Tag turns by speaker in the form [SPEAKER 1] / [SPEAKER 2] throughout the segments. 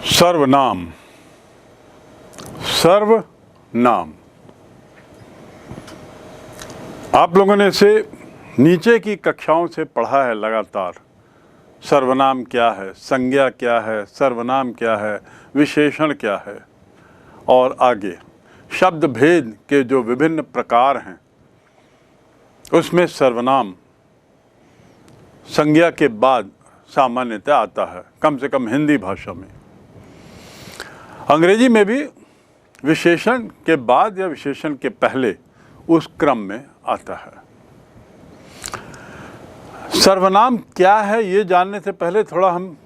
[SPEAKER 1] सर्वनाम। सर्वनाम आप लोगों ने इसे नीचे की कक्षाओं से पढ़ा है लगातार। सर्वनाम क्या है, संज्ञा क्या है, सर्वनाम क्या है, विशेषण क्या है, और आगे शब्द भेद के जो विभिन्न प्रकार हैं उसमें सर्वनाम संज्ञा के बाद सामान्यतः आता है, कम से कम हिंदी भाषा में। अंग्रेजी में भी विशेषण के बाद या विशेषण के पहले उस क्रम में आता है। सर्वनाम क्या है ये जानने से पहले थोड़ा हम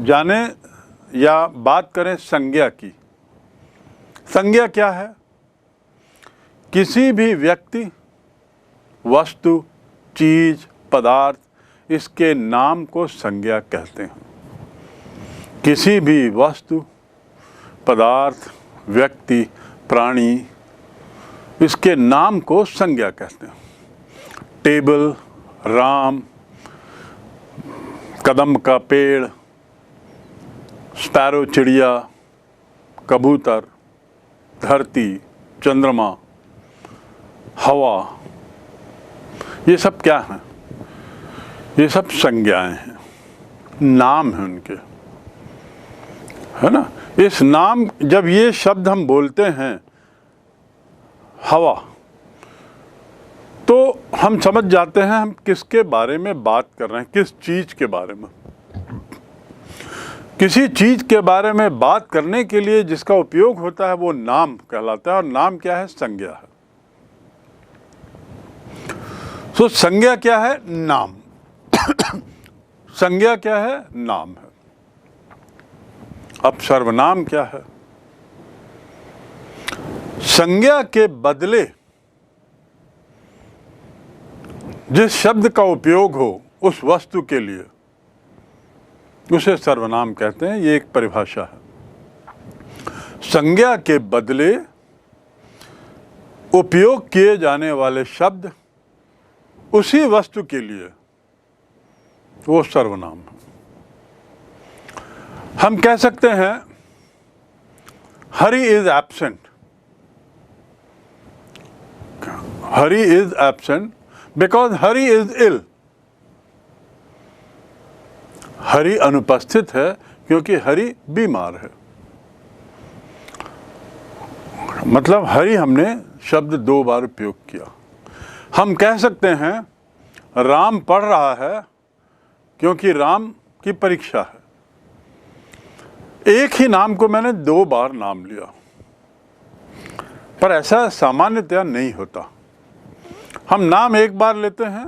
[SPEAKER 1] जाने या बात करें संज्ञा की। संज्ञा क्या है? किसी भी व्यक्ति, वस्तु, चीज, पदार्थ, इसके नाम को संज्ञा कहते हैं। किसी भी वस्तु, पदार्थ, व्यक्ति, प्राणी, इसके नाम को संज्ञा कहते हैं। टेबल, राम, कदम का पेड़, स्पैरो चिड़िया, कबूतर, धरती, चंद्रमा, हवा, ये सब क्या हैं? ये सब संज्ञाएं हैं, नाम हैं उनके, है ना। इस नाम, जब ये शब्द हम बोलते हैं हवा, तो हम समझ जाते हैं हम किसके बारे में बात कर रहे हैं, किस चीज के बारे में। किसी चीज के बारे में बात करने के लिए जिसका उपयोग होता है वो नाम कहलाता है, और नाम क्या है? संज्ञा है। तो संज्ञा क्या है? नाम। संज्ञा क्या है? नाम है। अब सर्वनाम क्या है? संज्ञा के बदले जिस शब्द का उपयोग हो उस वस्तु के लिए, उसे सर्वनाम कहते हैं। ये एक परिभाषा है। संज्ञा के बदले उपयोग किए जाने वाले शब्द उसी वस्तु के लिए, वो सर्वनाम है। हम कह सकते हैं Hari is absent. Hari is absent because Hari is ill. Hari अनुपस्थित है क्योंकि हरि बीमार है। मतलब हरि हमने शब्द 2 बार उपयोग किया। हम कह सकते हैं राम पढ़ रहा है क्योंकि राम की परीक्षा है। एक ही नाम को मैंने 2 बार नाम लिया, पर ऐसा सामान्यतया नहीं होता। हम नाम एक बार लेते हैं,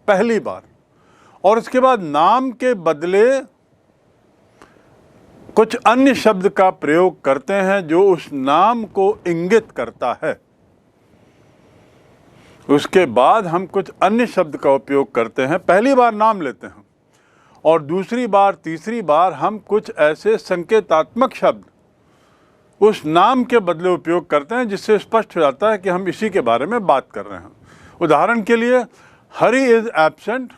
[SPEAKER 1] पहली बार, और उसके बाद नाम के बदले कुछ अन्य शब्द का प्रयोग करते हैं जो उस नाम को इंगित करता है। उसके बाद हम कुछ अन्य शब्द का उपयोग करते हैं। पहली बार नाम लेते हैं और दूसरी बार, तीसरी बार हम कुछ ऐसे संकेतात्मक शब्द उस नाम के बदले उपयोग करते हैं जिससे स्पष्ट हो जाता है कि हम इसी के बारे में बात कर रहे हैं। उदाहरण के लिए, Hari is absent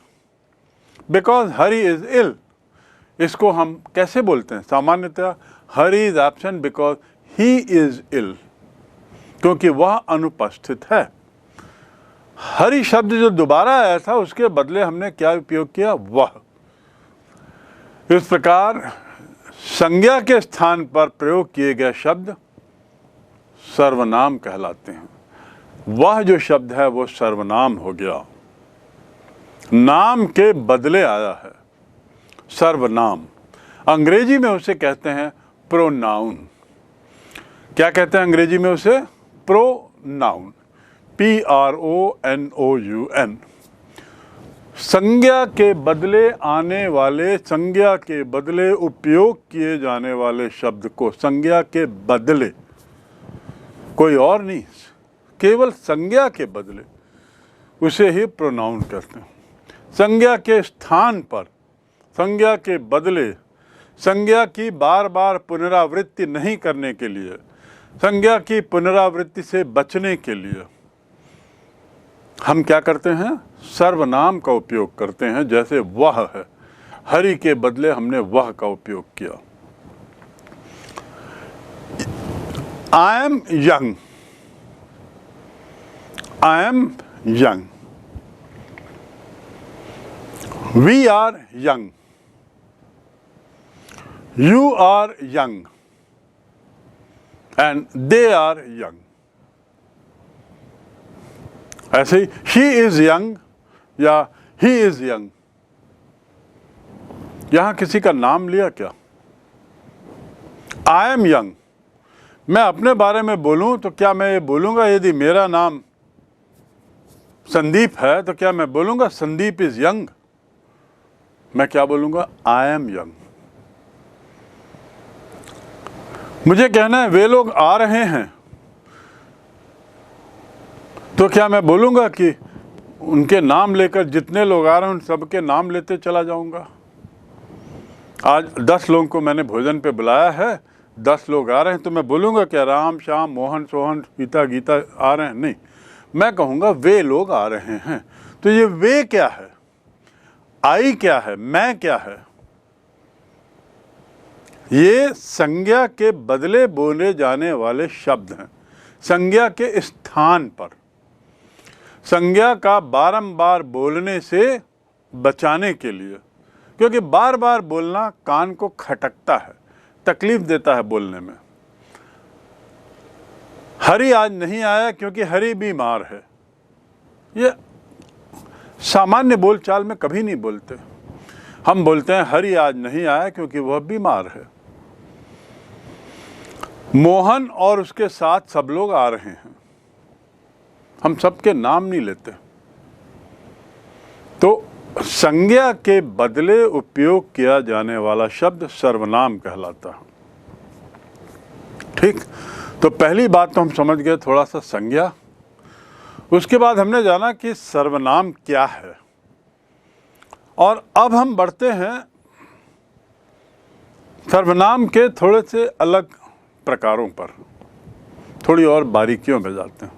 [SPEAKER 1] because Hari is ill. इसको हम कैसे बोलते हैं? सामान्यतः Hari is absent because he is ill, क्योंकि वह अनुपस्थित है। हरि शब्द जो दोबारा आया था उसके बदले हमने क्या उपयोग किया? वह। इस प्रकार संज्ञा के स्थान पर प्रयोग किए गए शब्द सर्वनाम कहलाते हैं। वह जो शब्द है वो सर्वनाम हो गया, नाम के बदले आया है। सर्वनाम अंग्रेजी में उसे कहते हैं प्रोनाउन। क्या कहते हैं अंग्रेजी में उसे? प्रोनाउन। PRONOUN। संज्ञा के बदले आने वाले, संज्ञा के बदले उपयोग किए जाने वाले शब्द को, संज्ञा के बदले, कोई और नहीं, केवल संज्ञा के बदले, उसे ही प्रोनाउन कहते हैं। संज्ञा के स्थान पर, संज्ञा के बदले, संज्ञा की बार बार पुनरावृत्ति नहीं करने के लिए, संज्ञा की पुनरावृत्ति से बचने के लिए हम क्या करते हैं? सर्वनाम का उपयोग करते हैं। जैसे वह है, हरि के बदले हमने वह का उपयोग किया। I am young. I am young. We are young. You are young. And they are young. ऐसे ही she is young या he is young. यहां किसी का नाम लिया क्या? I am young. मैं अपने बारे में बोलूं तो क्या मैं ये बोलूंगा, यदि मेरा नाम संदीप है तो क्या मैं बोलूंगा संदीप इज यंग? मैं क्या बोलूंगा? आई एम यंग। मुझे कहना है वे लोग आ रहे हैं, तो क्या मैं बोलूंगा कि उनके नाम लेकर जितने लोग आ रहे हैं उन सबके नाम लेते चला जाऊंगा? आज 10 लोगों को मैंने भोजन पे बुलाया है, 10 लोग आ रहे हैं, तो मैं बोलूंगा क्या राम श्याम मोहन सोहन सीता गीता आ रहे हैं? नहीं, मैं कहूंगा वे लोग आ रहे हैं। तो ये वे क्या है, आई क्या है, मैं क्या है? ये संज्ञा के बदले बोले जाने वाले शब्द हैं, संज्ञा के स्थान पर। संज्ञा का बारंबार बोलने से बचाने के लिए, क्योंकि बार बार बोलना कान को खटकता है, तकलीफ देता है बोलने में। हरि आज नहीं आया क्योंकि हरि बीमार है, ये सामान्य बोलचाल में कभी नहीं बोलते। हम बोलते हैं हरि आज नहीं आया क्योंकि वह बीमार है। मोहन और उसके साथ सब लोग आ रहे हैं, हम सबके नाम नहीं लेते। तो संज्ञा के बदले उपयोग किया जाने वाला शब्द सर्वनाम कहलाता है। ठीक, तो पहली बात तो हम समझ गए थोड़ा सा संज्ञा। उसके बाद हमने जाना कि सर्वनाम क्या है, और अब हम बढ़ते हैं सर्वनाम के थोड़े से अलग प्रकारों पर, थोड़ी और बारीकियों में जाते हैं।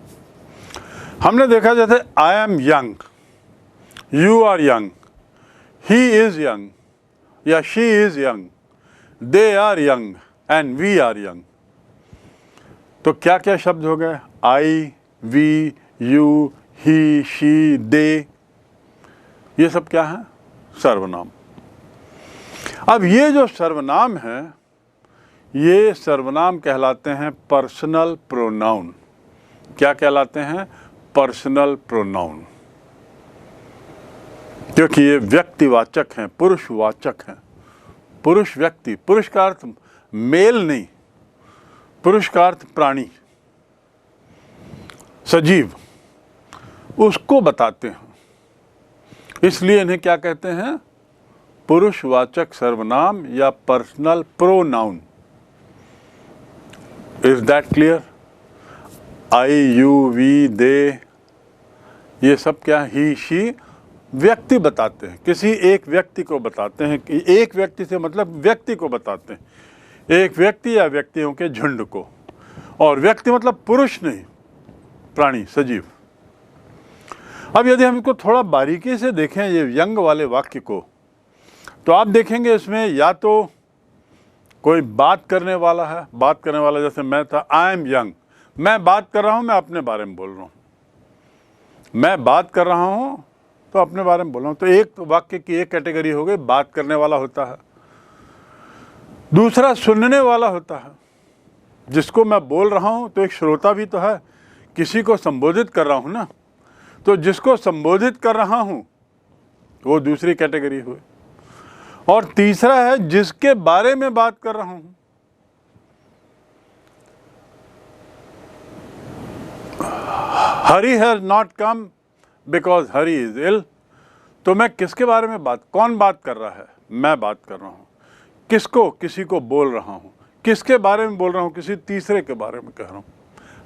[SPEAKER 1] हमने देखा जैसे I am young, you are young, he is young या she is young, they are young and we are young. तो क्या क्या शब्द हो गए? I, we, you, he, she, they, ये सब क्या है? सर्वनाम। अब ये जो सर्वनाम है, ये सर्वनाम कहलाते हैं पर्सनल प्रोनाउन। क्या कहलाते हैं? पर्सनल प्रोनाउन, क्योंकि ये व्यक्तिवाचक हैं, पुरुषवाचक हैं। पुरुष व्यक्ति, पुरुष का अर्थ मेल नहीं, पुरुष का अर्थ प्राणी, सजीव, उसको बताते हैं। इसलिए इन्हें क्या कहते हैं? पुरुषवाचक सर्वनाम या personal pronoun. Is that clear? I, you, we, they, ये सब क्या है? ही, शी, व्यक्ति बताते हैं, किसी एक व्यक्ति को बताते हैं। कि एक व्यक्ति से मतलब व्यक्ति को बताते हैं, एक व्यक्ति या व्यक्तियों के झुंड को। और व्यक्ति मतलब पुरुष नहीं, प्राणी, सजीव। अब यदि हम इसको थोड़ा बारीकी से देखें ये यंग वाले वाक्य को, तो आप देखेंगे इसमें या तो कोई बात करने वाला है, बात करने वाला जैसे मैं था, आई एम यंग, मैं बात कर रहा हूं, मैं अपने बारे में बोल रहा हूं, मैं बात कर रहा हूं तो अपने बारे में बोल रहा हूं। तो एक वाक्य की एक कैटेगरी हो गई, बात करने वाला होता है। दूसरा सुनने वाला होता है, जिसको मैं बोल रहा हूं तो एक श्रोता भी तो है, किसी को संबोधित कर रहा हूं ना, तो जिसको संबोधित कर रहा हूं वो दूसरी कैटेगरी हुई। और तीसरा है जिसके बारे में बात कर रहा हूं। Hari has not come because Hari is ill. तो मैं किसके बारे में कौन बात कर रहा है? मैं बात कर रहा हूं। किसको? किसी को बोल रहा हूं। किसके बारे में बोल रहा हूं? किसी तीसरे के बारे में कह रहा हूं,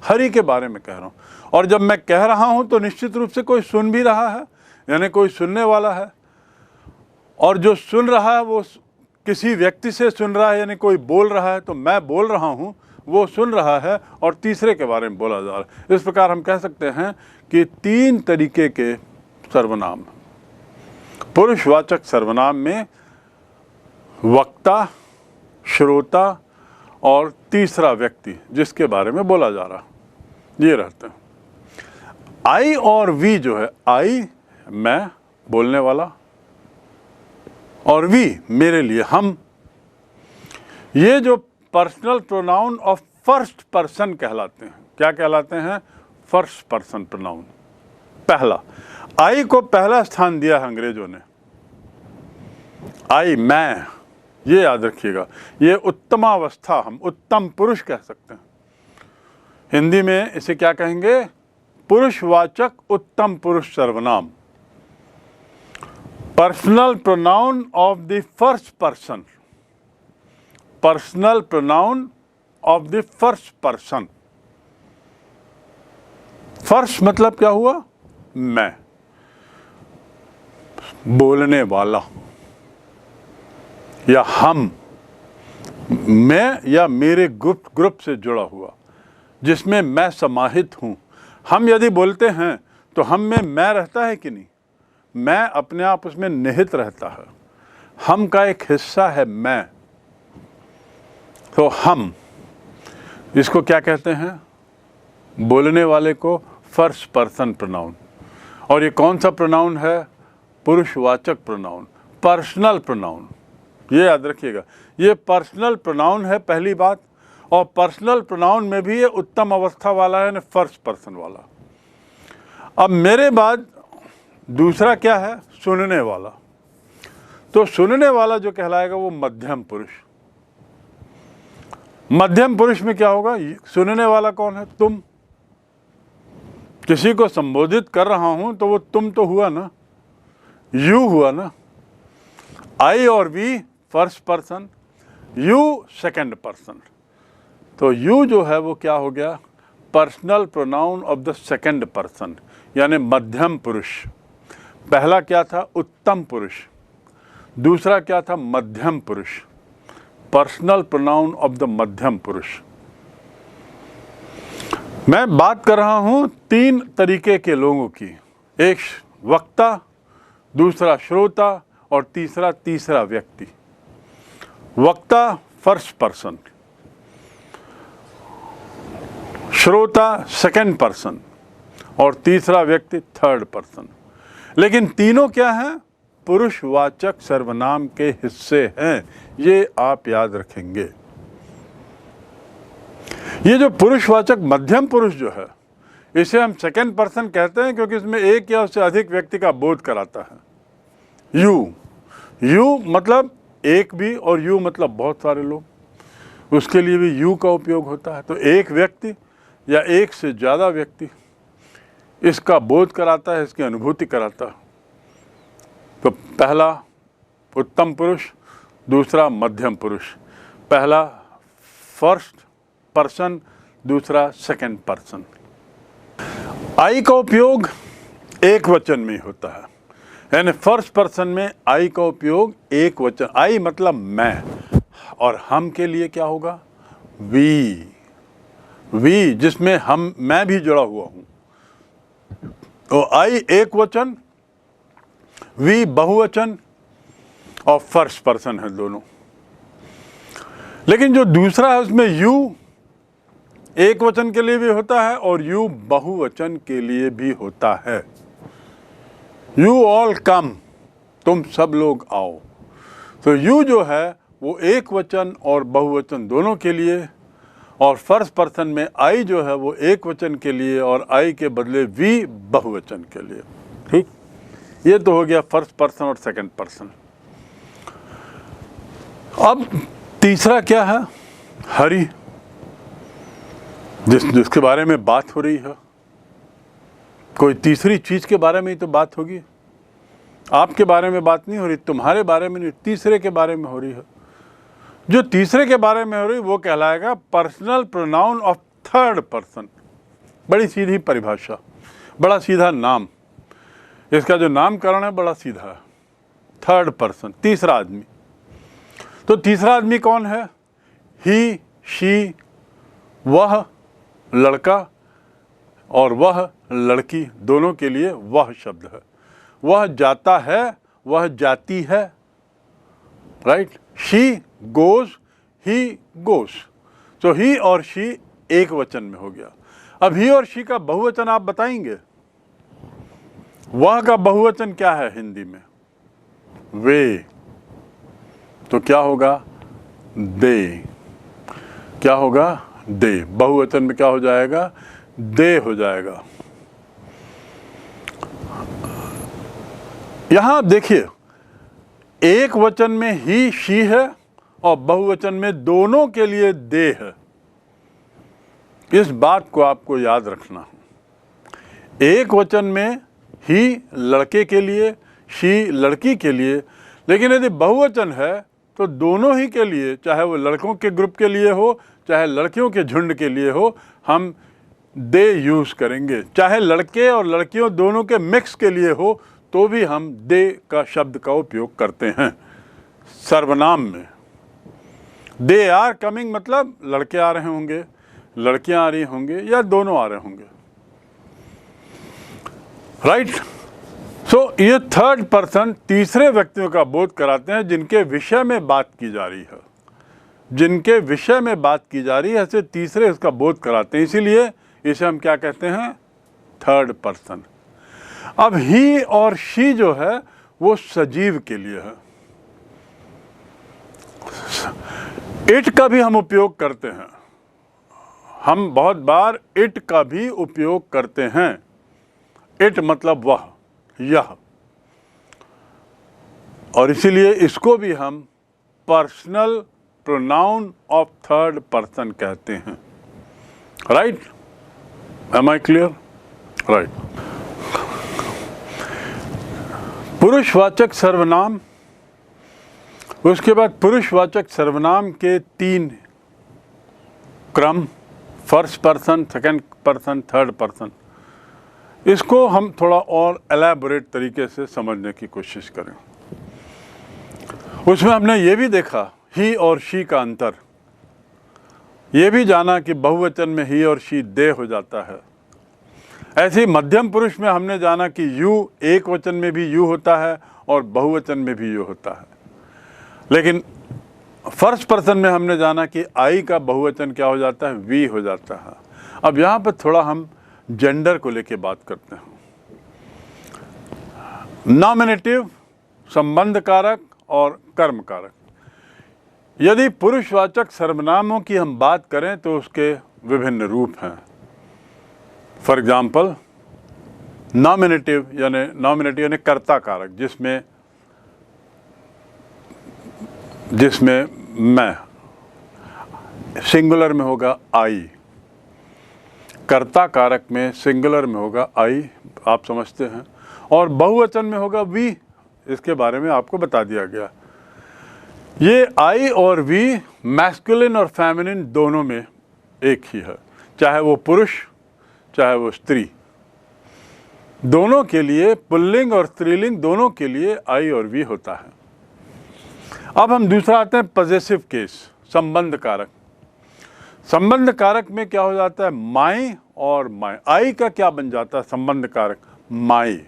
[SPEAKER 1] हरि के बारे में कह रहा हूं। और जब मैं कह रहा हूं तो निश्चित रूप से कोई सुन भी रहा है, यानी कोई सुनने वाला है। और जो सुन रहा है वो किसी व्यक्ति से सुन रहा है, यानी कोई बोल रहा है, तो मैं बोल रहा हूं, वो सुन रहा है और तीसरे के बारे में बोला जा रहा है। इस प्रकार हम कह सकते हैं कि 3 तरीके के सर्वनाम। पुरुषवाचक सर्वनाम में वक्ता, श्रोता और तीसरा व्यक्ति जिसके बारे में बोला जा रहा, ये रहते हैं। आई और वी जो है, आई मैं बोलने वाला और वी मेरे लिए, हम, ये जो personal pronoun of first person कहलाते हैं। क्या कहलाते हैं? फर्स्ट पर्सन प्रोनाउन, पहला। आई को पहला स्थान दिया है अंग्रेजों ने। आई, मैं, ये याद रखिएगा। ये उत्तमावस्था, हम उत्तम पुरुष कह सकते हैं। हिंदी में इसे क्या कहेंगे? पुरुषवाचक उत्तम पुरुष सर्वनाम। Personal pronoun of the first person, personal pronoun of the first person. First मतलब क्या हुआ? मैं, बोलने वाला, या हम, मैं या मेरे ग्रुप से जुड़ा हुआ, जिसमें मैं समाहित हूं। हम यदि बोलते हैं तो हम में मैं रहता है कि नहीं? मैं अपने आप उसमें निहित रहता है। हम का एक हिस्सा है मैं। तो हम, इसको क्या कहते हैं? बोलने वाले को फर्स्ट पर्सन प्रोनाउन। और ये कौन सा प्रोनाउन है? पुरुषवाचक प्रोनाउन, पर्सनल प्रोनाउन। ये याद रखिएगा, ये पर्सनल प्रोनाउन है, पहली बात। और पर्सनल प्रोनाउन में भी ये उत्तम अवस्था वाला है, फर्स्ट पर्सन वाला। अब मेरे बाद दूसरा क्या है? सुनने वाला। तो सुनने वाला जो कहलाएगा वो मध्यम पुरुष। मध्यम पुरुष में क्या होगा? सुनने वाला कौन है? तुम। किसी को संबोधित कर रहा हूं तो वो तुम तो हुआ ना, यू हुआ ना। आई और we first person, you second person. तो यू जो है वो क्या हो गया? Personal pronoun of the second person, यानी मध्यम पुरुष। पहला क्या था? उत्तम पुरुष। दूसरा क्या था? मध्यम पुरुष। पर्सनल प्रोनाउन ऑफ द मध्यम पुरुष। मैं बात कर रहा हूं तीन तरीके के लोगों की। एक वक्ता, दूसरा श्रोता और तीसरा व्यक्ति। वक्ता फर्स्ट पर्सन, श्रोता सेकंड पर्सन और तीसरा व्यक्ति थर्ड पर्सन। लेकिन तीनों क्या हैं? पुरुषवाचक सर्वनाम के हिस्से हैं। ये आप याद रखेंगे। ये जो पुरुषवाचक मध्यम पुरुष जो है, इसे हम सेकंड पर्सन कहते हैं क्योंकि इसमें एक या उससे अधिक व्यक्ति का बोध कराता है। यू मतलब एक भी, और यू मतलब बहुत सारे लोग, उसके लिए भी यू का उपयोग होता है। तो एक व्यक्ति या एक से ज़्यादा व्यक्ति इसका बोध कराता है, इसकी अनुभूति कराता है। तो पहला उत्तम पुरुष, दूसरा मध्यम पुरुष। पहला फर्स्ट पर्सन, दूसरा सेकंड पर्सन। आई का उपयोग एक वचन में होता है, यानी फर्स्ट पर्सन में आई का उपयोग एक वचन। आई मतलब मैं, और हम के लिए क्या होगा? वी, जिसमें हम, मैं भी जुड़ा हुआ हूं। तो आई एक वचन, वी बहुवचन और फर्स्ट पर्सन है दोनों। लेकिन जो दूसरा है उसमें यू एक वचन के लिए भी होता है और यू बहुवचन के लिए भी होता है। यू ऑल कम, तुम सब लोग आओ। तो यू जो है वो एक वचन और बहुवचन दोनों के लिए, और फर्स्ट पर्सन में आई जो है वो एक वचन के लिए और आई के बदले वी बहुवचन के लिए। ठीक, ये तो हो गया फर्स्ट पर्सन और सेकंड पर्सन। अब तीसरा क्या है? हरि, जिसके बारे में बात हो रही है। कोई तीसरी चीज के बारे में ही तो बात होगी। आपके बारे में बात नहीं हो रही, तुम्हारे बारे में नहीं, तीसरे के बारे में हो रही है। जो तीसरे के बारे में हो रही वो कहलाएगा personal pronoun of third person. बड़ी सीधी परिभाषा, बड़ा सीधा नाम। इसका जो नामकरण है बड़ा सीधा है। थर्ड पर्सन, तीसरा आदमी। तो तीसरा आदमी कौन है? ही, शी, वह लड़का और वह लड़की, दोनों के लिए वह शब्द है। वह जाता है, वह जाती है, राइट। She goes, he goes. So he और शी एक वचन में हो गया। अब ही और शी का बहुवचन आप बताएंगे। वह का बहुवचन क्या है हिंदी में? वे। तो क्या होगा? दे। क्या होगा? दे। बहुवचन में क्या हो जाएगा? दे हो जाएगा। यहां आप देखिए, एक वचन में ही शी है और बहुवचन में दोनों के लिए दे है। इस बात को आपको याद रखना है। एक वचन में ही लड़के के लिए, शी लड़की के लिए, लेकिन यदि बहुवचन है तो दोनों ही के लिए, चाहे वो लड़कों के ग्रुप के लिए हो चाहे लड़कियों के झुंड के लिए हो, हम दे यूज करेंगे। चाहे लड़के और लड़कियों दोनों के मिक्स के लिए हो तो भी हम दे का शब्द का उपयोग करते हैं सर्वनाम में। दे आर कमिंग मतलब लड़के आ रहे होंगे, लड़कियां आ रही होंगे, या दोनों आ रहे होंगे। राइट। सो ये थर्ड पर्सन तीसरे व्यक्तियों का बोध कराते हैं जिनके विषय में बात की जा रही है। जिनके विषय में बात की जा रही है ऐसे तीसरे इसका बोध कराते हैं, इसीलिए इसे हम क्या कहते हैं? Third person. अब ही और शी जो है वो सजीव के लिए है। इट का भी हम उपयोग करते हैं। हम बहुत बार इट का भी उपयोग करते हैं। इट मतलब वह, यह, और इसीलिए इसको भी हम personal pronoun of third person कहते हैं। Right? Am I clear? Right. पुरुषवाचक सर्वनाम, उसके बाद पुरुषवाचक सर्वनाम के 3 क्रम, first person, second person, third person. इसको हम थोड़ा और एलैबोरेट तरीके से समझने की कोशिश करें। उसमें हमने ये भी देखा ही और शी का अंतर, ये भी जाना कि बहुवचन में ही और शी दे हो जाता है। ऐसे ही मध्यम पुरुष में हमने जाना कि यू एक वचन में भी यू होता है और बहुवचन में भी यू होता है। लेकिन फर्स्ट पर्सन में हमने जाना कि आई का बहुवचन क्या हो जाता है? वी हो जाता है। अब यहाँ पर थोड़ा हम जेंडर को लेके बात करते हैं। नॉमिनेटिव, संबंध कारक और कर्म कारक। यदि पुरुषवाचक सर्वनामों की हम बात करें तो उसके विभिन्न रूप हैं। फॉर एग्जाम्पल, नॉमिनेटिव यानी कर्ता कारक, जिसमें मैं, सिंगुलर में होगा आई। कर्ता कारक में सिंगुलर में होगा आई, आप समझते हैं, और बहुवचन में होगा वी। इसके बारे में आपको बता दिया गया। ये आई और वी मैस्कुलिन और फेमिनिन दोनों में एक ही है, चाहे वो पुरुष चाहे वो स्त्री। दोनों के लिए, पुल्लिंग और स्त्रीलिंग दोनों के लिए आई और वी होता है। अब हम दूसरा आते हैं पॉजेसिव केस, संबंध कारक। संबंध कारक में क्या हो जाता है? माई और माई। आई का क्या बन जाता है संबंध कारक? माई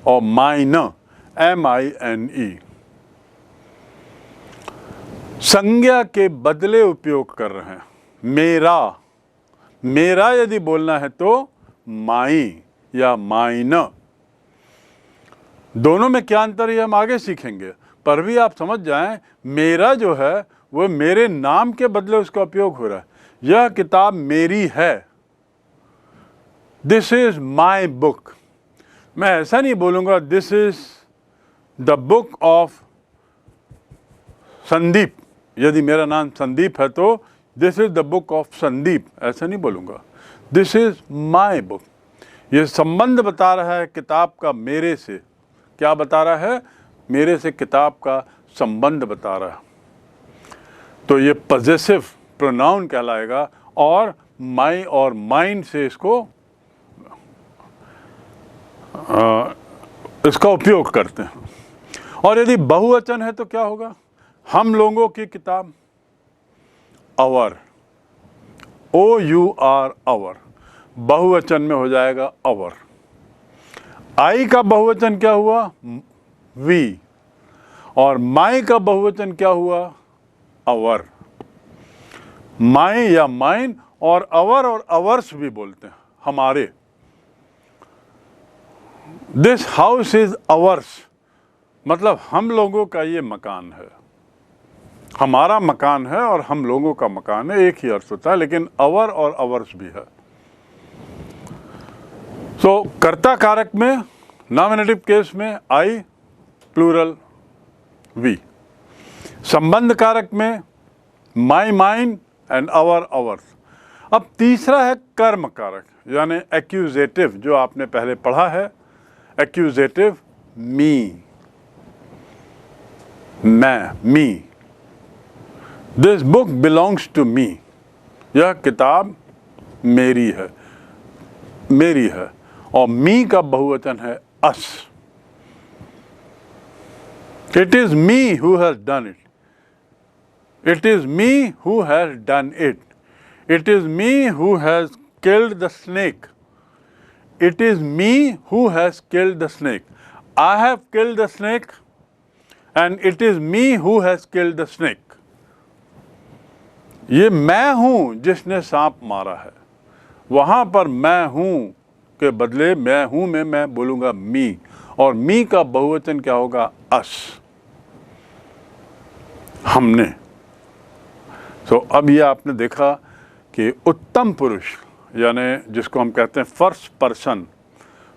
[SPEAKER 1] और माइन, MINE। संज्ञा के बदले उपयोग कर रहे हैं। मेरा, मेरा यदि बोलना है तो माई या माइन। दोनों में क्या अंतर है हम आगे सीखेंगे, पर भी आप समझ जाएं, मेरा जो है वो मेरे नाम के बदले उसका उपयोग हो रहा है। यह किताब मेरी है, दिस इज माई बुक। मैं ऐसा नहीं बोलूँगा this is the book of Sandeep. यदि मेरा नाम संदीप है तो this is the book of Sandeep, ऐसा नहीं बोलूँगा। This is my book. ये संबंध बता रहा है किताब का मेरे से। क्या बता रहा है? मेरे से किताब का संबंध बता रहा है। तो ये पॉजेसिव प्रोनाउन कहलाएगा और माई और माइन से इसका उपयोग करते हैं। और यदि बहुवचन है तो क्या होगा? हम लोगों की किताब, आवर, OUR, आवर। बहुवचन में हो जाएगा आवर। आई का बहुवचन क्या हुआ? वी। और माई का बहुवचन क्या हुआ? आवर। माई या माइन, और अवर्स भी बोलते हैं, हमारे। दिस हाउस इज अवर्स, मतलब हम लोगों का ये मकान है, हमारा मकान है और हम लोगों का मकान है, एक ही अर्थ होता है, लेकिन अवर और अवर्स भी है। तो कर्ता कारक में, नॉमिनेटिव केस में आई, प्लूरल वी। संबंध कारक में माई, माइन एंड अवर, अवर्स। अब तीसरा है कर्म कारक, यानी एक्यूजेटिव, जो आपने पहले पढ़ा है, एक्यूजेटिव मी, मैं, me. This book belongs to me, यह किताब मेरी है, मेरी है। और मी का बहुवचन है us. It is me who has done it, it is me who has done it, it is me who has killed the snake, it is me who has killed the snake, I have killed the snake and it is me who has killed the snake. ये मैं हूं जिसने सांप मारा है, वहां पर मैं हूं के बदले मैं हूं में मैं बोलूंगा मी, और मी का बहुवचन क्या होगा? अस, हमने। तो अब ये आपने देखा कि उत्तम पुरुष, यानी जिसको हम कहते हैं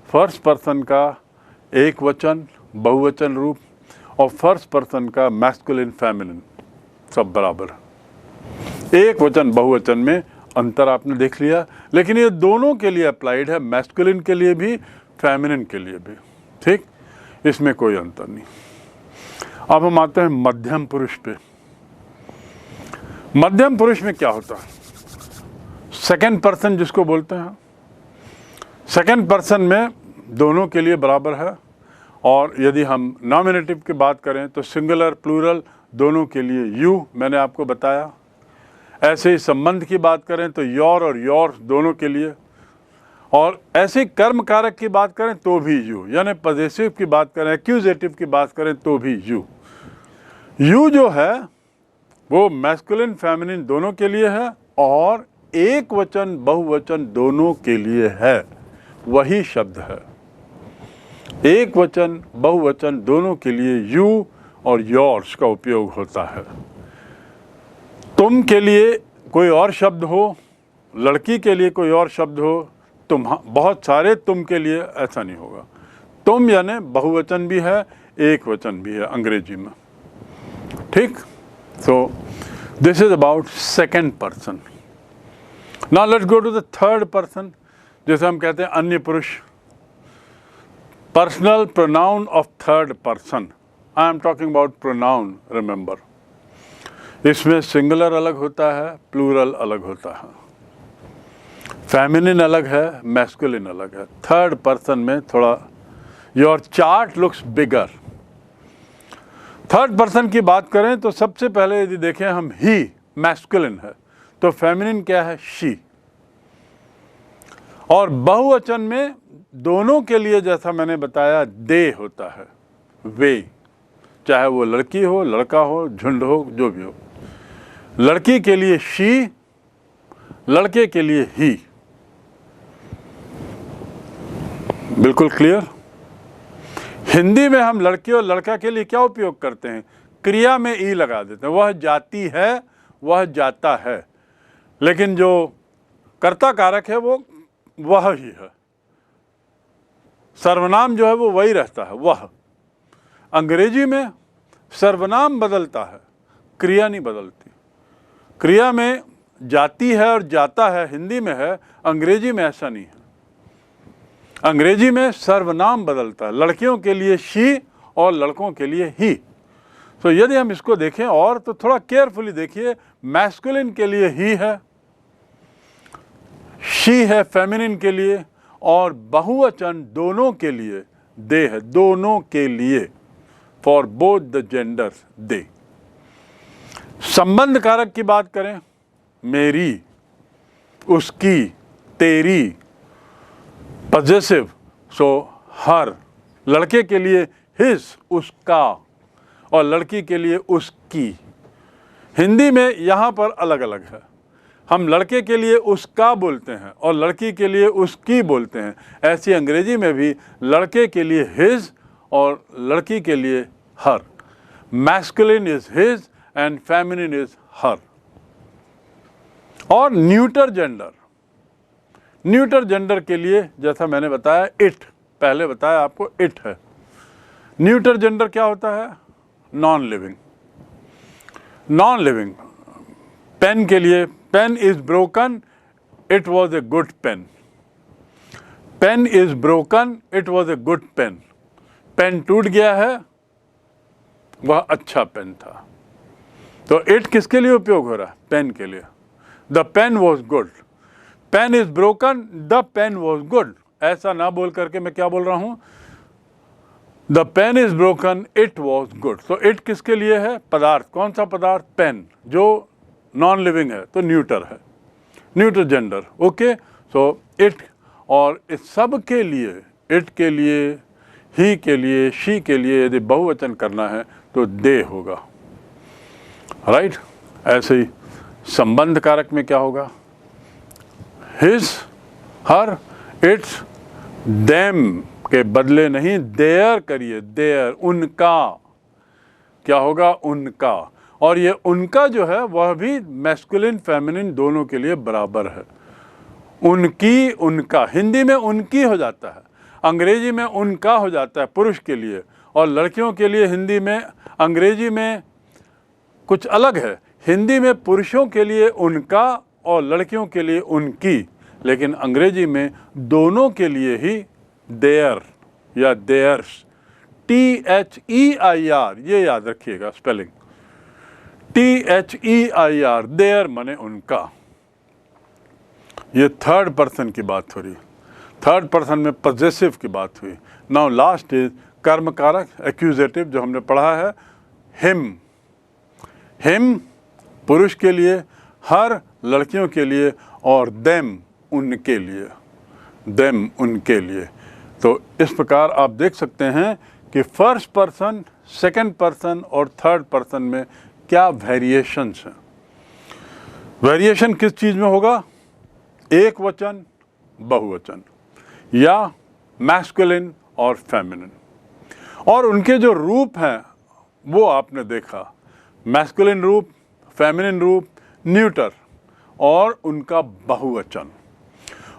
[SPEAKER 1] फर्स्ट पर्सन का एक वचन, बहुवचन रूप, और फर्स्ट पर्सन का मैस्कुलिन फेमिनिन, सब बराबर है। एक वचन बहुवचन में अंतर आपने देख लिया, लेकिन ये दोनों के लिए अप्लाइड है, मैस्कुलिन के लिए भी, फेमिनिन के लिए भी, ठीक, इसमें कोई अंतर नहीं। अब हम आते हैं मध्यम पुरुष पे। मध्यम पुरुष में क्या होता है? सेकंड पर्सन जिसको बोलते हैं, सेकंड पर्सन में दोनों के लिए बराबर है, और यदि हम नॉमिनेटिव की बात करें तो सिंगुलर, प्लूरल दोनों के लिए यू, मैंने आपको बताया। ऐसे ही संबंध की बात करें तो योर और योर्स दोनों के लिए, और ऐसे कर्म कारक की बात करें तो भी यू, यानी पॉजेसिव की बात करें, एक्यूजेटिव की बात करें तो भी यू। यू जो है वो मैस्कुलिन फेमिनिन दोनों के लिए है, और एक वचन बहुवचन दोनों के लिए है, वही शब्द है। एक वचन बहुवचन दोनों के लिए यू और योर्स का उपयोग होता है। तुम के लिए कोई और शब्द हो, लड़की के लिए कोई और शब्द हो, तुम, बहुत सारे तुम के लिए ऐसा नहीं होगा। तुम यानी बहुवचन भी है, एक वचन भी है अंग्रेजी में, ठीक। So this is about second person. Now let's go to the third person, जैसे हम कहते हैं अन्य पुरुष। Personal pronoun of third person, I am talking about pronoun, remember. इसमें सिंगुलर अलग होता है, प्लूरल अलग होता है, फेमिनिन अलग है, मैस्कुलिन अलग है। थर्ड पर्सन में थोड़ा, your chart looks bigger. Third person की बात करें तो सबसे पहले यदि देखें हम, ही मैस्कुलिन है, तो फेमिनिन क्या है? शी। और बहुवचन में दोनों के लिए, जैसा मैंने बताया, दे होता है, वे, चाहे वो लड़की हो, लड़का हो, झुंड हो, जो भी हो। लड़की के लिए शी, लड़के के लिए ही। बिल्कुल क्लियर। हिंदी में हम लड़की और लड़का के लिए क्या उपयोग करते हैं? क्रिया में ई लगा देते हैं, वह जाती है, वह जाता है, लेकिन जो कर्ता कारक है वो वह ही है, सर्वनाम जो है वो वही रहता है, वह। अंग्रेजी में सर्वनाम बदलता है, क्रिया नहीं बदलती। क्रिया में जाती है और जाता है हिंदी में है, अंग्रेजी में ऐसा नहीं है। अंग्रेजी में सर्वनाम बदलता है, लड़कियों के लिए शी और लड़कों के लिए ही। तो यदि हम इसको देखें और तो थोड़ा केयरफुली देखिए, मैस्कुलिन के लिए ही है, शी है फेमिनिन के लिए, और बहुवचन दोनों के लिए दे है, दोनों के लिए, फॉर बोथ द जेंडर्स दे। संबंध कारक की बात करें, मेरी, उसकी, तेरी, पॉजेसिव, सो हर। लड़के के लिए हिज, उसका, और लड़की के लिए उसकी। हिंदी में यहाँ पर अलग अलग है, हम लड़के के लिए उसका बोलते हैं और लड़की के लिए उसकी बोलते हैं। ऐसी अंग्रेजी में भी लड़के के लिए हिज और लड़की के लिए her. Masculine is his and feminine is her. और न्यूटर जेंडर के लिए जैसा मैंने बताया इट, पहले बताया आपको इट है। न्यूटर जेंडर क्या होता है? Non living. पेन के लिए pen is broken, it was a good pen. Pen is broken, it was a good pen. Pen टूट गया है, वह अच्छा पेन था। तो इट किसके लिए उपयोग हो रहा है? पेन के लिए। The pen was good. Pen is broken, the pen was good. ऐसा ना बोल करके मैं क्या बोल रहा हूं? The pen is broken, it was good. तो इट किसके लिए है? पदार्थ। कौन सा पदार्थ? पेन, जो नॉन लिविंग है, तो न्यूटर है, neuter gender. Okay, so it. और इस सब के लिए, इट के लिए, ही के लिए, शी के लिए यदि बहुवचन करना है तो दे होगा, राइट। ऐसे ही संबंध कारक में क्या होगा? हिज, हर, इट्स, देम के बदले नहीं देयर करिए, देयर, उनका। क्या होगा? उनका। और ये उनका जो है वह भी मैस्कुलिन फेमिनिन दोनों के लिए बराबर है। उनकी, उनका। हिंदी में उनकी हो जाता है, अंग्रेजी में उनका हो जाता है पुरुष के लिए, और लड़कियों के लिए हिंदी में, अंग्रेजी में कुछ अलग है। हिंदी में पुरुषों के लिए उनका और लड़कियों के लिए उनकी, लेकिन अंग्रेजी में दोनों के लिए ही देयर या देयर्स। THEIR, ये याद रखिएगा स्पेलिंग। THEIR, देयर माने उनका। ये थर्ड पर्सन की बात हो रही। थर्ड पर्सन में पॉजेसिव की बात हुई। नाउ लास्ट इज कर्म कारक, एक्यूजेटिव, जो हमने पढ़ा है। हिम पुरुष के लिए, हर लड़कियों के लिए, और देम उनके लिए, देम उनके लिए। तो इस प्रकार आप देख सकते हैं कि फर्स्ट पर्सन, सेकंड पर्सन और थर्ड पर्सन में क्या वेरिएशंस हैं। वेरिएशन किस चीज़ में होगा? एक वचन, बहुवचन, या मैस्कुलिन और फेमिनिन। और उनके जो रूप हैं वो आपने देखा, मैस्कुलिन रूप, फेमिनिन रूप, न्यूटर, और उनका बहुवचन।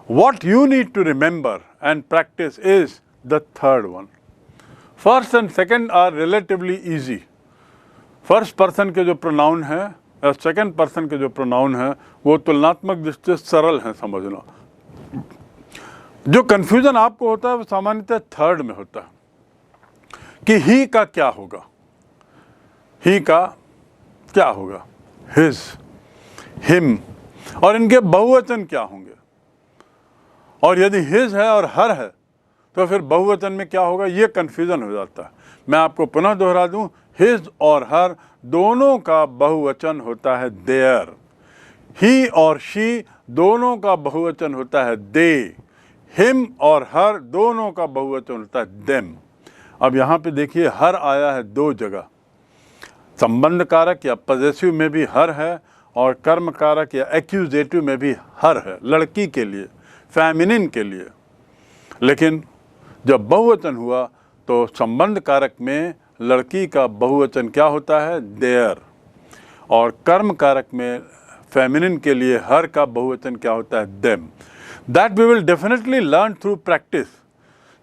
[SPEAKER 1] What you need to remember and practice is the third one. First and second are relatively easy. First person के जो प्रोनाउन है और सेकंड पर्सन के जो प्रोनाउन है वो तुलनात्मक दृष्टि से सरल हैं समझना। जो कंफ्यूजन आपको होता है वो सामान्यतः थर्ड में होता है कि ही का क्या होगा, ही का क्या होगा, हिज, हिम, और इनके बहुवचन क्या होंगे। और यदि हिज है और हर है तो फिर बहुवचन में क्या होगा, ये कंफ्यूजन हो जाता है। मैं आपको पुनः दोहरा दूं, हिज और हर दोनों का बहुवचन होता है देयर। ही और शी दोनों का बहुवचन होता है दे। हिम और हर दोनों का बहुवचन होता है देम। अब यहाँ पे देखिए हर आया है दो जगह, संबंध कारक या पॉजेसिव में भी हर है और कर्म कारक या एक्यूजेटिव में भी हर है, लड़की के लिए, फेमिनिन के लिए। लेकिन जब बहुवचन हुआ तो संबंध कारक में लड़की का बहुवचन क्या होता है, देयर, और कर्म कारक में फेमिनिन के लिए हर का बहुवचन क्या होता है, them. That we will definitely learn through practice.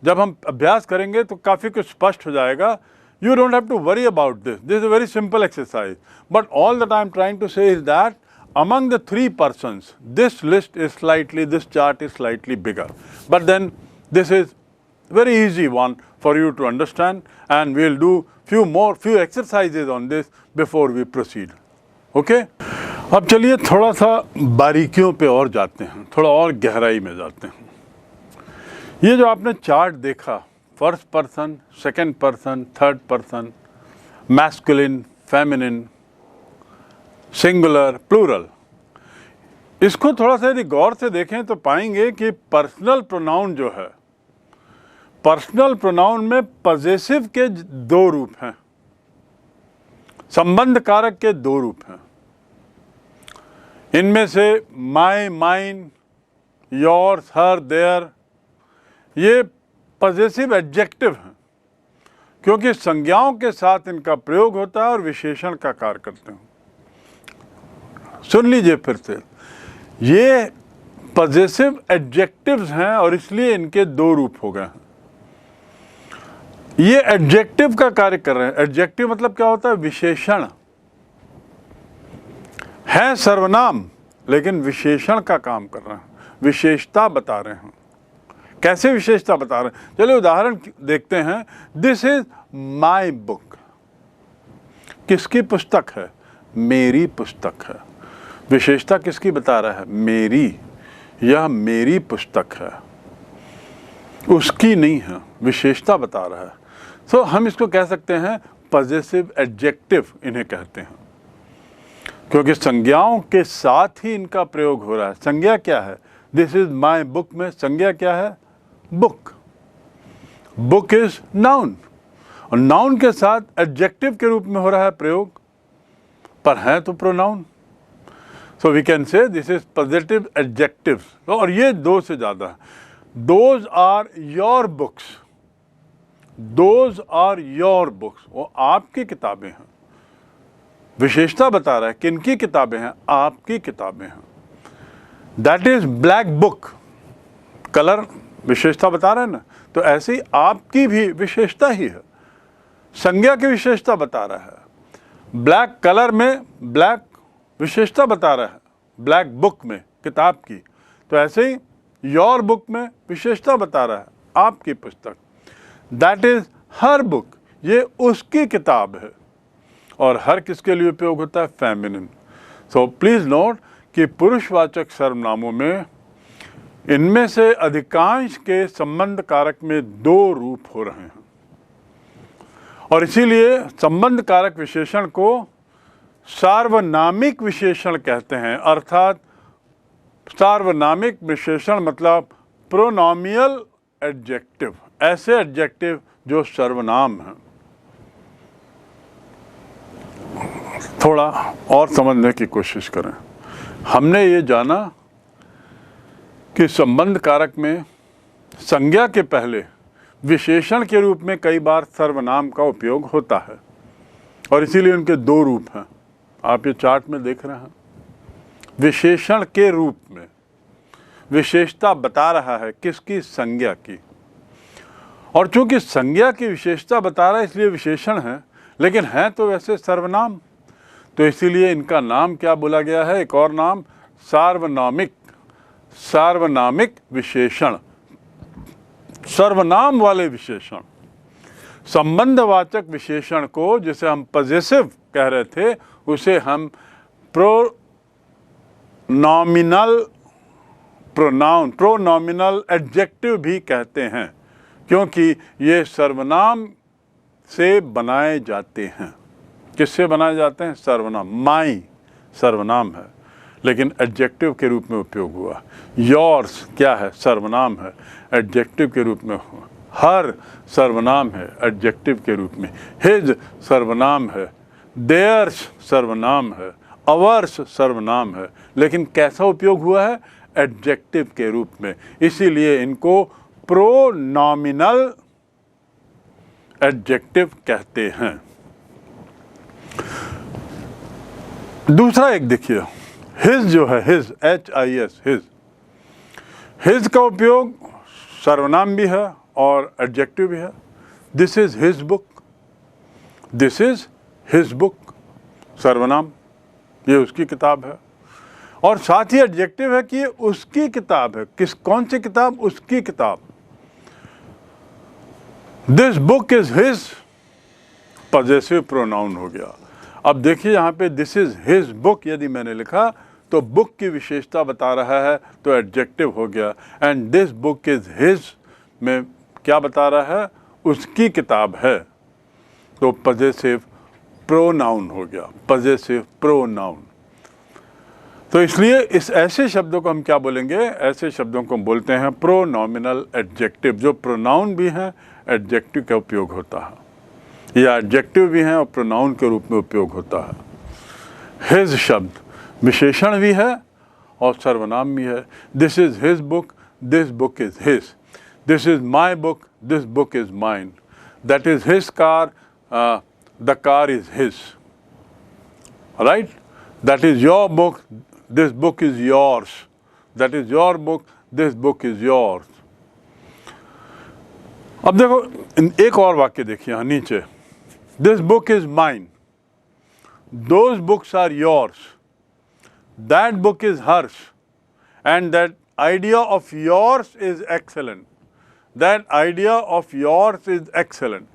[SPEAKER 1] जब हम अभ्यास करेंगे तो काफ़ी कुछ स्पष्ट हो जाएगा। You don't have to worry about this. This is a very simple exercise. But all that I am trying to say is that among the three persons, this list is slightly, this chart is slightly bigger. But then this is very easy one for you to understand, and we'll do few exercises on this before we proceed. Okay? अब चलिए थोड़ा सा बारीकियों पे और जाते हैं, थोड़ा और गहराई में जाते हैं। ये जो आपने चार्ट देखा, first person, second person, third person, masculine, feminine, singular, plural, इसको थोड़ा सा यदि गौर से देखें तो पाएंगे कि पर्सनल प्रोनाउन जो है, पर्सनल प्रोनाउन में पॉजेसिव के दो रूप हैं, संबंध कारक के दो रूप हैं। इनमें से माई, माइन, योर्स, हर, देयर ये पॉजेसिव एडजेक्टिव हैं, क्योंकि संज्ञाओं के साथ इनका प्रयोग होता है और विशेषण का कार्य करते हैं। सुन लीजिए फिर से, ये पॉजेसिव एडजेक्टिव्स हैं और इसलिए इनके दो रूप हो गए हैं। ये एडजेक्टिव का कार्य कर रहे हैं। एडजेक्टिव मतलब क्या होता है? विशेषण है, सर्वनाम, लेकिन विशेषण का काम कर रहे हैं, विशेषता बता रहे हैं। कैसे विशेषता बता रहे हैं? चलिए उदाहरण देखते हैं। This is my book. किसकी पुस्तक है? मेरी पुस्तक है। विशेषता किसकी बता रहा है? मेरी। यह मेरी पुस्तक है, उसकी नहीं है, विशेषता बता रहा है। सो हम इसको कह सकते हैं पॉजेसिव एडजेक्टिव इन्हें कहते हैं, क्योंकि संज्ञाओं के साथ ही इनका प्रयोग हो रहा है। संज्ञा क्या है? दिस इज माई बुक में संज्ञा क्या है? बुक। बुक इज नाउन, और नाउन के साथ एडजेक्टिव के रूप में हो रहा है प्रयोग, पर है तो pronoun. So we can say this is positive adjectives. और ये दो से ज़्यादा है। Those are your books, those are your books, वो आपकी किताबें हैं। विशेषता बता रहा है किनकी किताबें हैं? आपकी किताबें हैं। That is black book. Colour विशेषता बता रहे हैं ना, तो ऐसे ही आपकी भी विशेषता ही है, संज्ञा की विशेषता बता रहा है। ब्लैक कलर में ब्लैक विशेषता बता रहा है, ब्लैक बुक में किताब की, तो ऐसे ही योर बुक में विशेषता बता रहा है, आपकी पुस्तक। दैट इज हर बुक, ये उसकी किताब है। और हर किसके लिए उपयोग होता है? फेमिनिन। सो प्लीज नोट कि पुरुषवाचक सर्वनामों में इनमें से अधिकांश के संबंध कारक में दो रूप हो रहे हैं, और इसीलिए संबंध कारक विशेषण को सार्वनामिक विशेषण कहते हैं। अर्थात सार्वनामिक विशेषण मतलब प्रोनोमियल एडजेक्टिव, ऐसे एडजेक्टिव जो सर्वनाम हैं। थोड़ा और समझने की कोशिश करें। हमने ये जाना कि संबंध कारक में संज्ञा के पहले विशेषण के रूप में कई बार सर्वनाम का उपयोग होता है, और इसीलिए उनके दो रूप हैं। आप ये चार्ट में देख रहे हैं। विशेषण के रूप में विशेषता बता रहा है किसकी? संज्ञा की। और चूंकि संज्ञा की विशेषता बता रहा है इसलिए विशेषण है, लेकिन है तो वैसे सर्वनाम, तो इसीलिए इनका नाम क्या बोला गया है? एक और नाम सार्वनामिक, सार्वनामिक विशेषण, सर्वनाम वाले विशेषण। संबंधवाचक विशेषण को जिसे हम पॉजेसिव कह रहे थे, उसे हम प्रोनॉमिनल एडजेक्टिव भी कहते हैं, क्योंकि ये सर्वनाम से बनाए जाते हैं। किससे बनाए जाते हैं? सर्वनाम। माई सर्वनाम है, लेकिन एडजेक्टिव के रूप में उपयोग हुआ। योर्स क्या है? सर्वनाम है, एडजेक्टिव के रूप में हुआ। हर सर्वनाम है, एडजेक्टिव के रूप में। हिज सर्वनाम है, देयर्स सर्वनाम है, अवर्स सर्वनाम है, लेकिन कैसा उपयोग हुआ है? एडजेक्टिव के रूप में। इसीलिए इनको प्रोनॉमिनल एडजेक्टिव कहते हैं। दूसरा एक देखिए, हिज जो है, हिज, HIS, हिज। हिज का उपयोग सर्वनाम भी है और एडजेक्टिव भी है। This is his book, this is his book सर्वनाम, ये उसकी किताब है। और साथ ही एडजेक्टिव है कि ये उसकी किताब है। कौन सी किताब? उसकी किताब। This book is his, possessive pronoun हो गया। अब देखिए यहाँ पे दिस इज हिज बुक यदि मैंने लिखा तो बुक की विशेषता बता रहा है, तो एडजेक्टिव हो गया। And this book is his में क्या बता रहा है? उसकी किताब है, तो पॉजेसिव प्रोनाउन हो गया, पॉजेसिव प्रोनाउन। तो इसलिए इस ऐसे शब्दों को हम क्या बोलेंगे? ऐसे शब्दों को हम बोलते हैं प्रोनॉमिनल एडजेक्टिव, जो प्रोनाउन भी हैं, एडजेक्टिव का उपयोग होता है, या एडजेक्टिव भी हैं और प्रोनाउन के रूप में उपयोग होता है। हिज शब्द विशेषण भी है और सर्वनाम भी है। This is his book, this book is his, this is my book, this book is mine, that is his car, the car is his, right? That is your book, this book is yours, that is your book, this book is yours. अब देखो एक और वाक्य देखिए यहाँ नीचे, this book is mine, those books are yours, that book is hers, and that idea of yours is excellent, that idea of yours is excellent.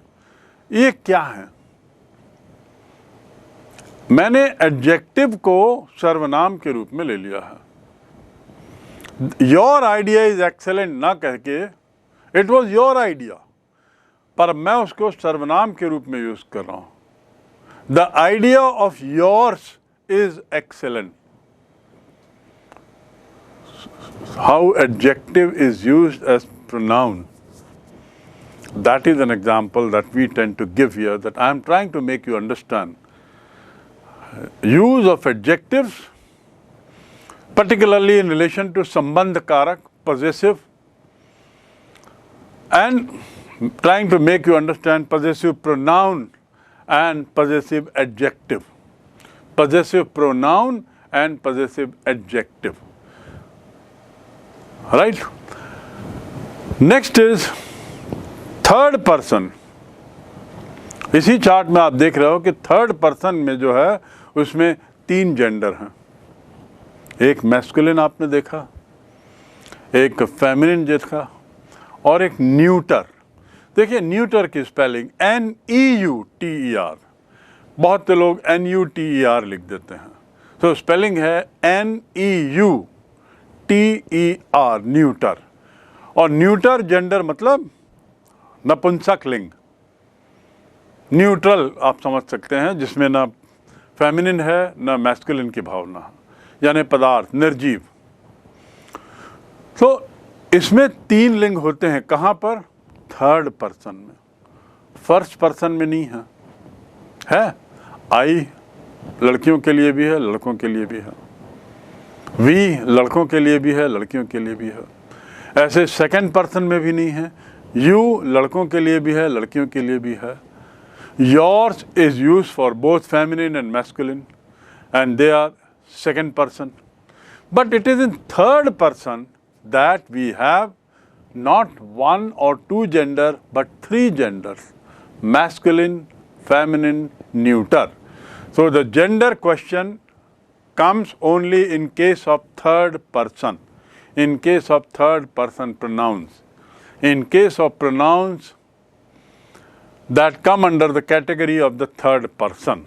[SPEAKER 1] ये क्या है? मैंने एडजेक्टिव को सर्वनाम के रूप में ले लिया है। योर आइडिया इज एक्सेलेंट ना कह के, इट वॉज योर आइडिया, पर मैं उसको सर्वनाम के रूप में यूज कर रहा हूं। The idea of yours is excellent. How adjective is used as pronoun, that is an example that we tend to give here, that I am trying to make you understand. Use of adjectives, particularly in relation to sambandh karak, possessive, and trying to make you understand possessive pronoun and possessive adjective. Possessive pronoun and possessive adjective. Right? Next is third person. इसी chart में आप देख रहे हो कि third person में जो है उसमें 3 जेंडर हैं। एक मैस्कुलिन आपने देखा, एक फेमिनिन देखा और एक न्यूटर। देखिए न्यूटर की स्पेलिंग NEUTER, बहुत से लोग NUTER लिख देते हैं, तो स्पेलिंग है NEUTER, न्यूटर। और न्यूटर जेंडर मतलब नपुंसक लिंग, न्यूट्रल आप समझ सकते हैं, जिसमें ना फेमिनिन है ना मैस्कुलिन की भावना है, यानी पदार्थ, निर्जीव। तो इसमें 3 लिंग होते हैं। कहाँ पर? थर्ड पर्सन में, फर्स्ट पर्सन में नहीं है। आई लड़कियों के लिए भी है, लड़कों के लिए भी है। वी लड़कों के लिए भी है, लड़कियों के लिए भी है। ऐसे सेकंड पर्सन में भी नहीं है। यू लड़कों के लिए भी है, लड़कियों के लिए भी है। Yours is use for both feminine and masculine and they are second person, but it is in third person that we have not 1 or 2 gender but 3 genders: masculine, feminine, neuter. So the gender question comes only in case of third person, in case of third person pronouns. In case of pronouns that come under the category of the third person.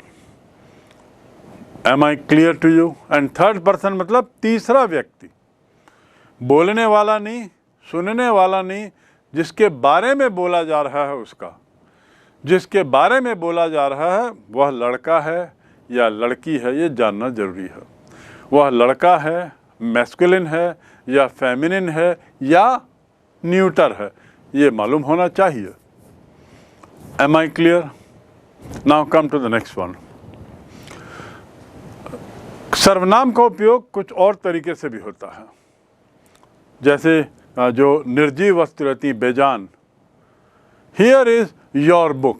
[SPEAKER 1] Am I clear to you? And third person मतलब तीसरा व्यक्ति, बोलने वाला नहीं, सुनने वाला नहीं, जिसके बारे में बोला जा रहा है उसका, जिसके बारे में बोला जा रहा है वह लड़का है या लड़की है, ये जानना जरूरी है। वह लड़का है, मैस्कुलिन है या फेमिनिन है या न्यूटर है, ये मालूम होना चाहिए। Am I clear? Now come to the next one. सर्वनाम का उपयोग कुछ और तरीके से भी होता है, जैसे जो निर्जीव वस्तु रहती बेजान। Here is your book.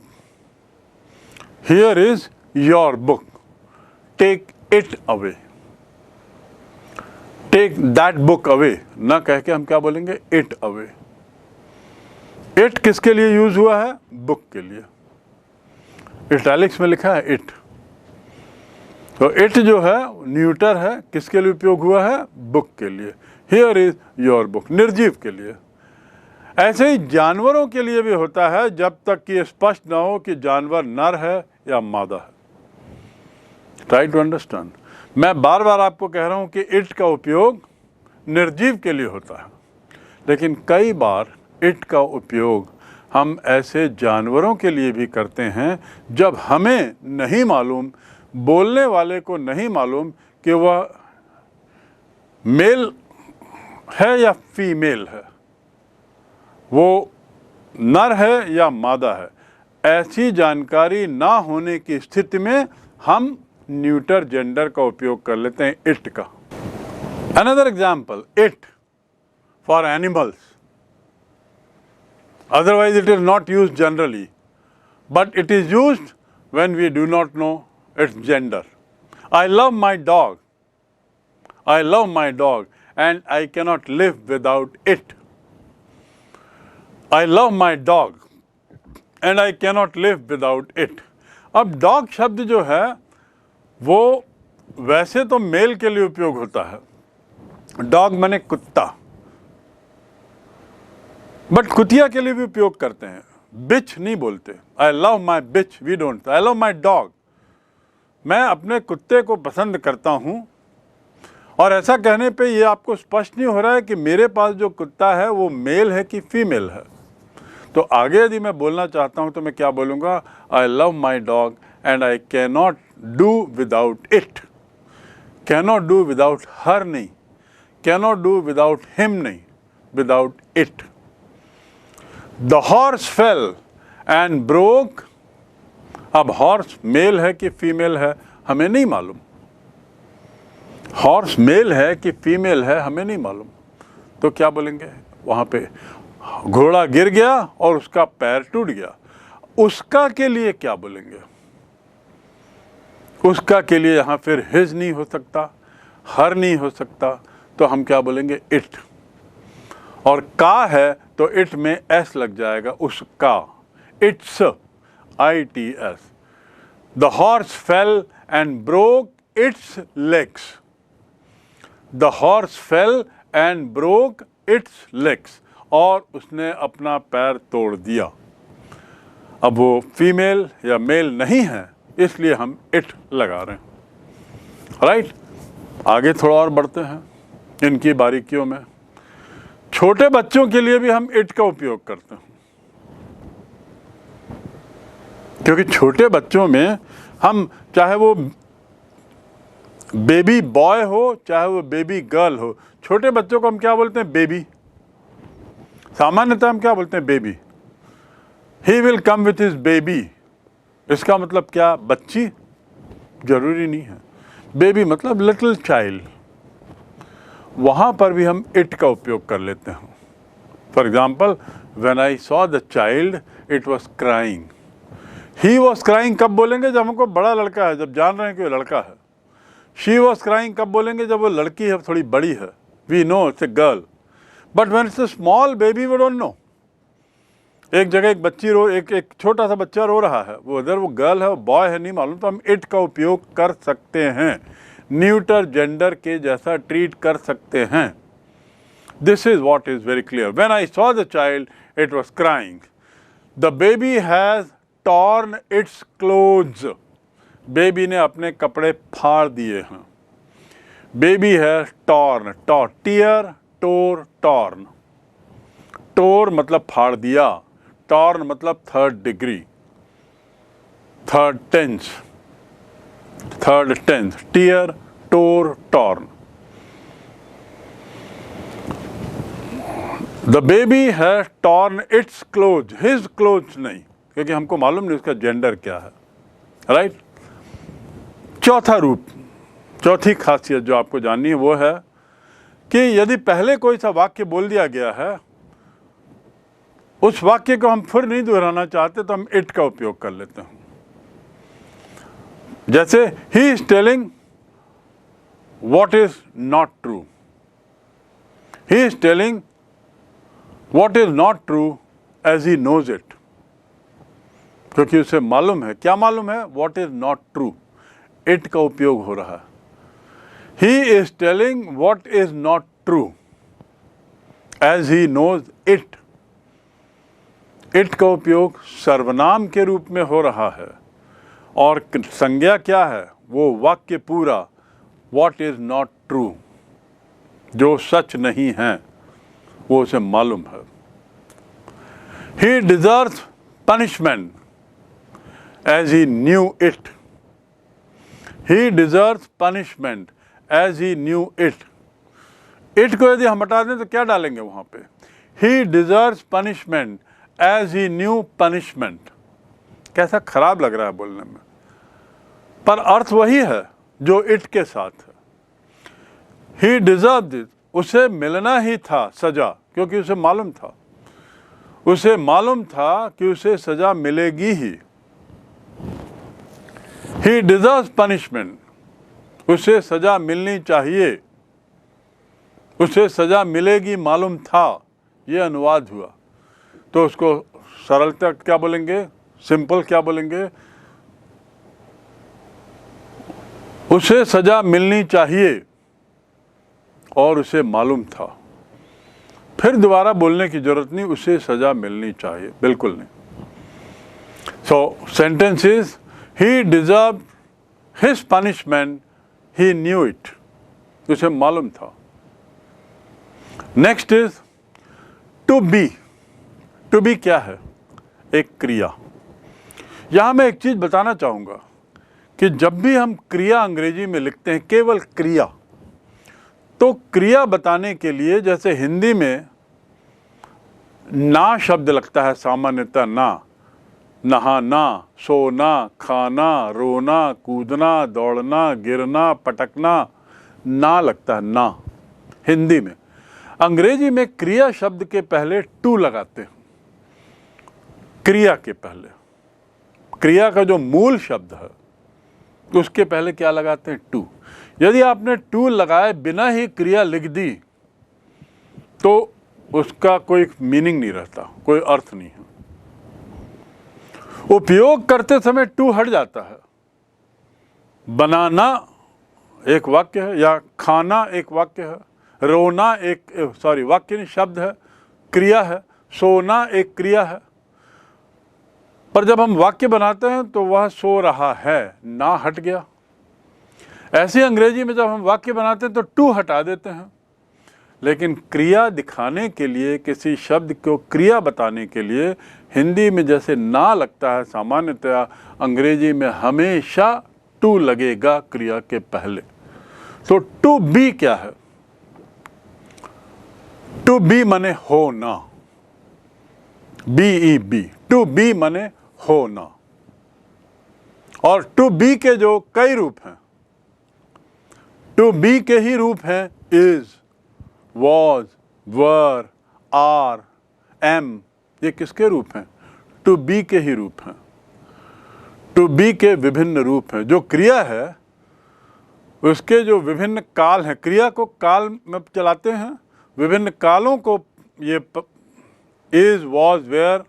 [SPEAKER 1] Here is your book. Take it away. Take that book away. ना कह के हम क्या बोलेंगे? It away. It किसके लिए यूज हुआ है? बुक के लिए। इटैलिक्स में लिखा है it. तो it जो है न्यूटर है, किसके लिए उपयोग हुआ है? बुक के लिए। Here is your book, निर्जीव के लिए। ऐसे ही जानवरों के लिए भी होता है, जब तक कि स्पष्ट न हो कि जानवर नर है या मादा है। Try to understand. मैं बार बार आपको कह रहा हूं कि इट का उपयोग निर्जीव के लिए होता है, लेकिन कई बार इट का उपयोग हम ऐसे जानवरों के लिए भी करते हैं जब हमें नहीं मालूम, बोलने वाले को नहीं मालूम कि वह मेल है या फीमेल है, वो नर है या मादा है। ऐसी जानकारी ना होने की स्थिति में हम न्यूटर जेंडर का उपयोग कर लेते हैं इट का। Another example, it for animals, otherwise it is not used generally, but it is used when we do not know its gender. I love my dog. I love my dog and I cannot live without it. I love my dog and I cannot live without it. अब dog शब्द जो है वो वैसे तो mail के लिए उपयोग होता है, dog माने कुत्ता, बट कुतिया के लिए भी उपयोग करते हैं, बिच नहीं बोलते। I love my bitch, we don't, I love my dog, मैं अपने कुत्ते को पसंद करता हूँ। और ऐसा कहने पे ये आपको स्पष्ट नहीं हो रहा है कि मेरे पास जो कुत्ता है वो मेल है कि फीमेल है। तो आगे यदि मैं बोलना चाहता हूँ तो मैं क्या बोलूँगा, I love my dog and I can not do without it. Can not do without her नहीं, can not do without him नहीं, without it. The horse fell and broke। अब हॉर्स मेल है कि फीमेल है हमें नहीं मालूम, horse male है कि फीमेल है हमें नहीं मालूम, तो क्या बोलेंगे वहाँ पे, घोड़ा गिर गया और उसका पैर टूट गया, उसका के लिए क्या बोलेंगे, उसका के लिए यहाँ फिर हिज नहीं हो सकता, हर नहीं हो सकता, तो हम क्या बोलेंगे, इट। और का है तो इट में एस लग जाएगा, उसका, it's, ITS। The horse fail and broke it's legs. The horse fail and broke it's legs, और उसने अपना पैर तोड़ दिया। अब वो फीमेल या मेल नहीं है इसलिए हम इट लगा रहे हैं, राइट। आगे थोड़ा और बढ़ते हैं इनकी बारीकियों में। छोटे बच्चों के लिए भी हम इट का उपयोग करते हैं, क्योंकि छोटे बच्चों में हम, चाहे वो बेबी बॉय हो चाहे वो बेबी गर्ल हो, छोटे बच्चों को हम क्या बोलते हैं, बेबी। सामान्यतः हम क्या बोलते हैं, baby. He will come with his baby, इसका मतलब क्या, बच्ची, जरूरी नहीं है। बेबी मतलब लिटिल चाइल्ड, वहाँ पर भी हम इट का उपयोग कर लेते हैं। For example, when I saw the child it was crying. He was crying कब बोलेंगे, जब हमको बड़ा लड़का है, जब जान रहे हैं कि वो लड़का है। शी वॉज क्राइंग कब बोलेंगे, जब वो लड़की है, थोड़ी बड़ी है, we know it's a girl. But when it's a small baby we don't know. एक जगह एक बच्ची एक छोटा सा बच्चा रो रहा है, वो अगर वो गर्ल है वो बॉय है नहीं मालूम, तो हम इट का उपयोग कर सकते हैं, न्यूटर जेंडर के जैसा ट्रीट कर सकते हैं। This is what is very clear. When I saw the child it was crying. The baby has torn its clothes. Baby ने अपने कपड़े फाड़ दिए हैं। Baby has torn, tear, tore, torn. Tore मतलब फाड़ दिया, टॉर्न मतलब third degree, third tense, tear, tore, torn. The baby has torn its cloth, his cloth नहीं, क्योंकि हमको मालूम नहीं उसका जेंडर क्या है, राइट। चौथा रूप, चौथी खासियत जो आपको जाननी है वो है कि यदि पहले कोई सा वाक्य बोल दिया गया है, उस वाक्य को हम फिर नहीं दोहराना चाहते तो हम इट का उपयोग कर लेते हैं। जैसे he is telling what is not true. He is telling what is not true as he knows it, क्योंकि उसे मालूम है, क्या मालूम है, what is not true. It का उपयोग हो रहा है। He is telling what is not true as he knows it. It का उपयोग सर्वनाम के रूप में हो रहा है, और संज्ञा क्या है, वो वाक्य पूरा, व्हाट इज नॉट ट्रू, जो सच नहीं है वो उसे मालूम है। He deserves punishment as he knew it. He deserves punishment as he knew it. It को यदि हम हटा दें तो क्या डालेंगे वहां पे, he deserves punishment as he knew punishment. कैसा खराब लग रहा है बोलने में, पर अर्थ वही है जो इट के साथ है। ही डिजर्व्ड इट, उसे मिलना ही था सजा, क्योंकि उसे मालूम था, उसे मालूम था कि उसे सजा मिलेगी ही। ही डिजर्व्स पनिशमेंट, उसे सजा मिलनी चाहिए, उसे सजा मिलेगी मालूम था, ये अनुवाद हुआ। तो उसको सरलता क्या बोलेंगे, सिंपल क्या बोलेंगे, उसे सजा मिलनी चाहिए और उसे मालूम था। फिर दोबारा बोलने की जरूरत नहीं, उसे सजा मिलनी चाहिए, बिल्कुल नहीं। So sentence is he deserve his punishment, he knew it, उसे मालूम था। Next is to be. To be क्या है, एक क्रिया। यहां मैं एक चीज बताना चाहूंगा कि जब भी हम क्रिया अंग्रेजी में लिखते हैं, केवल क्रिया, तो क्रिया बताने के लिए जैसे हिंदी में ना शब्द लगता है सामान्यतः, ना, नहाना, सोना, खाना, रोना, कूदना, दौड़ना, गिरना, पटकना, ना लगता है, ना हिंदी में। अंग्रेजी में क्रिया शब्द के पहले टू लगाते हैं, क्रिया के पहले, क्रिया का जो मूल शब्द है उसके पहले क्या लगाते हैं, टू। यदि आपने टू लगाए बिना ही क्रिया लिख दी तो उसका कोई मीनिंग नहीं रहता, कोई अर्थ नहीं है। उपयोग करते समय टू हट जाता है। बनाना एक वाक्य है, या खाना एक वाक्य है, रोना एक वाक्य नहीं, शब्द है, क्रिया है, सोना एक क्रिया है। पर जब हम वाक्य बनाते हैं तो वह सो रहा है, ना हट गया। ऐसे अंग्रेजी में जब हम वाक्य बनाते हैं तो टू हटा देते हैं। लेकिन क्रिया दिखाने के लिए, किसी शब्द को क्रिया बताने के लिए हिंदी में जैसे ना लगता है सामान्यतया, अंग्रेजी में हमेशा टू लगेगा क्रिया के पहले। तो टू बी क्या है, टू बी माने होना, BEB, टू बी माने होना। और टू बी के जो कई रूप हैं, टू बी के ही रूप हैं is, was, were, are, am, ये किसके रूप हैं, टू बी के ही रूप हैं। टू बी के विभिन्न रूप हैं। जो क्रिया है उसके जो विभिन्न काल हैं, क्रिया को काल में चलाते हैं, विभिन्न कालों को ये इज, वॉज, वेयर,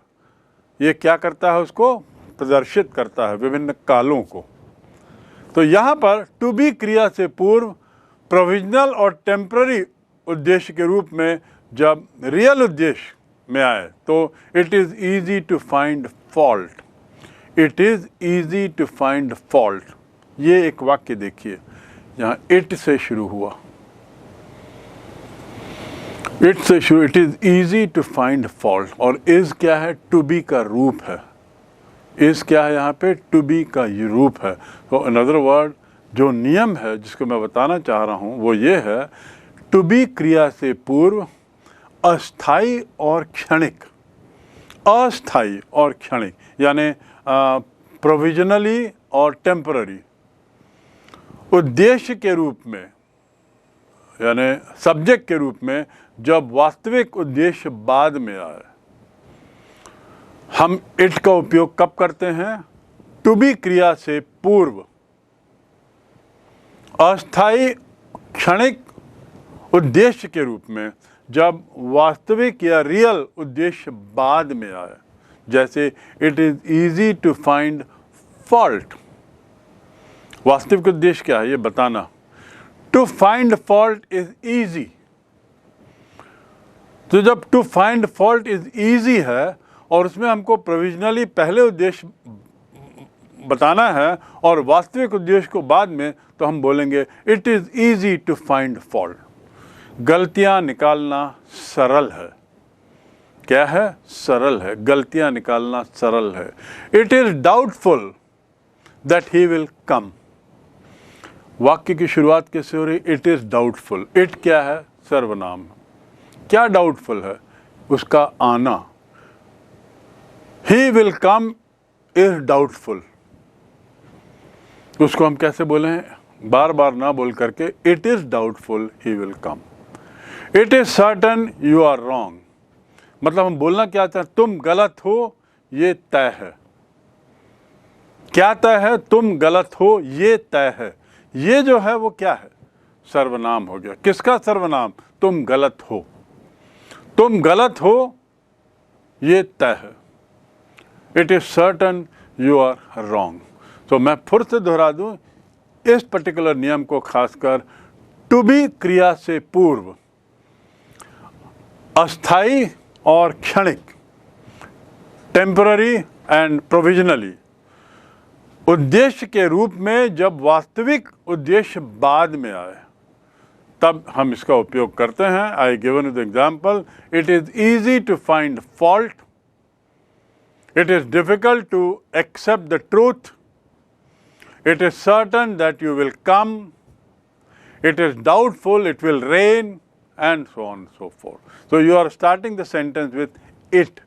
[SPEAKER 1] ये क्या करता है, उसको प्रदर्शित करता है, विभिन्न कालों को। तो यहाँ पर टू बी क्रिया से पूर्व प्रोविजनल और टेम्पररी उद्देश्य के रूप में जब रियल उद्देश्य में आए तो it is easy to find fault, it is easy to find fault. ये एक वाक्य देखिए, यहाँ इट से शुरू हुआ, इट से शुरू, it is easy to find fault. और इज़ क्या है, टू बी का रूप है। इज़ क्या है यहाँ पे, टू बी का ये रूप है। तो अनदर वर्ड, जो नियम है जिसको मैं बताना चाह रहा हूँ वो ये है, टू बी क्रिया से पूर्व अस्थाई और क्षणिक, अस्थाई और क्षणिक यानी प्रोविजनली और टेम्पररी उद्देश्य के रूप में, यानी सब्जेक्ट के रूप में, जब वास्तविक उद्देश्य बाद में आए। हम इट का उपयोग कब करते हैं, टू बी क्रिया से पूर्व अस्थाई क्षणिक उद्देश्य के रूप में, जब वास्तविक या रियल उद्देश्य बाद में आए। जैसे it is easy to find fault, वास्तविक उद्देश्य क्या है ये बताना। To find fault is easy, तो जब to find fault is easy है और उसमें हमको प्रोविजनली पहले उद्देश्य बताना है और वास्तविक उद्देश्य को बाद में, तो हम बोलेंगे it is easy to find fault. गलतियां निकालना सरल है। क्या है, सरल है, गलतियां निकालना सरल है। It is doubtful that he will कम। वाक्य की शुरुआत कैसे हो रही, इट इज़ डाउटफुल। इट क्या है, सर्वनाम। क्या डाउटफुल है, उसका आना। He will come is doubtful. उसको हम कैसे बोलें? बार बार ना बोल करके, it is doubtful he will come, it is certain you are wrong. मतलब हम बोलना क्या चाहते हैं? तुम गलत हो, ये तय है। क्या तय है? तुम गलत हो, ये तय है। ये जो है वो क्या है? सर्वनाम हो गया। किसका सर्वनाम? तुम गलत हो। तुम गलत हो, ये तय है। It is certain you are wrong. तो मैं फिर से दोहरा दूं, इस पर्टिकुलर नियम को खासकर टू बी क्रिया से पूर्व अस्थाई और क्षणिक, टेम्पररी एंड प्रोविजनली, उद्देश्य के रूप में जब वास्तविक उद्देश्य बाद में आए तब हम इसका उपयोग करते हैं। I given you the example, it is easy to find fault, it is difficult to accept the truth, it is certain that you will come, it is doubtful it will rain, and so on and so forth. So you are starting the sentence with it,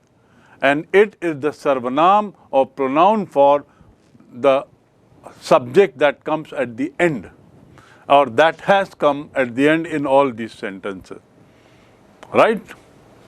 [SPEAKER 1] and it is the sarvanam or pronoun for the subject that comes at the end, or that has come at the end in all these sentences, right?